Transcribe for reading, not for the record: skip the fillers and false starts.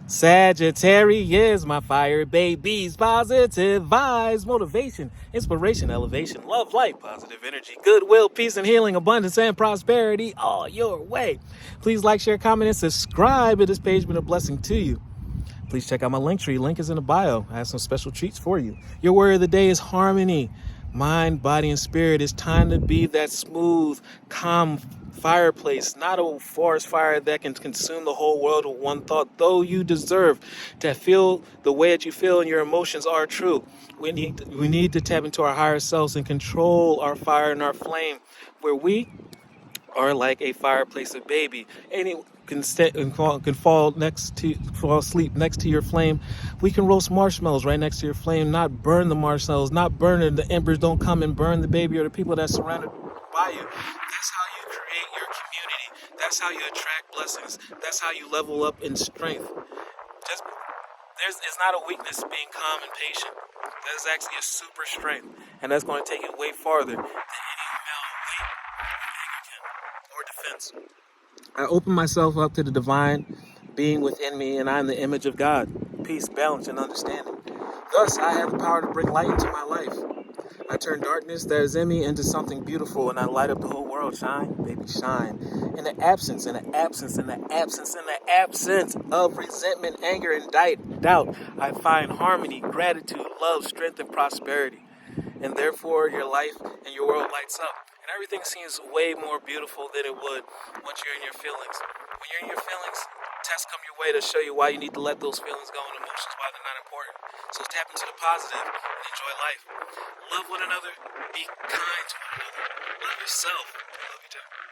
Sagittarius, my fire babies, positive vibes, motivation, inspiration, elevation, love, light, positive energy, goodwill, peace and healing, abundance and prosperity all your way. Please like, share, comment, and subscribe. It has page been a blessing to you. Please check out my link tree. Link is in the bio. I have some special treats for you. Your word of the day is harmony. Mind, body, and spirit. It's time to be that smooth, calm fireplace, not a forest fire that can consume the whole world with one thought. Though you deserve to feel the way that you feel and your emotions are true. We need to tap into our higher selves and control our fire and our flame, where we are like a fireplace of baby. Any can fall asleep next to your flame. We can roast marshmallows right next to your flame, not burn the marshmallows, not burn it. The embers don't come and burn the baby or the people that surrounded by you. That's how you create your community. That's how you attract blessings. That's how you level up in strength. Just it's not a weakness being calm and patient. That is actually a super strength, and that's going to take you way farther than any amount of weight or defense. I open myself up to the divine being within me, and I am the image of God. Peace, balance, and understanding. Thus, I have the power to bring light into my life. I turn darkness that is in me into something beautiful, and I light up the whole world. Shine, baby, shine. In the absence of resentment, anger, and doubt, I find harmony, gratitude, love, strength, and prosperity. And therefore, your life and your world lights up. And everything seems way more beautiful than it would once you're in your feelings. When you're in your feelings, tests come your way to show you why you need to let those feelings go and emotions, why they're not important. So tap into the positive and enjoy life. Love one another. Be kind to one another. Love yourself. Love each other.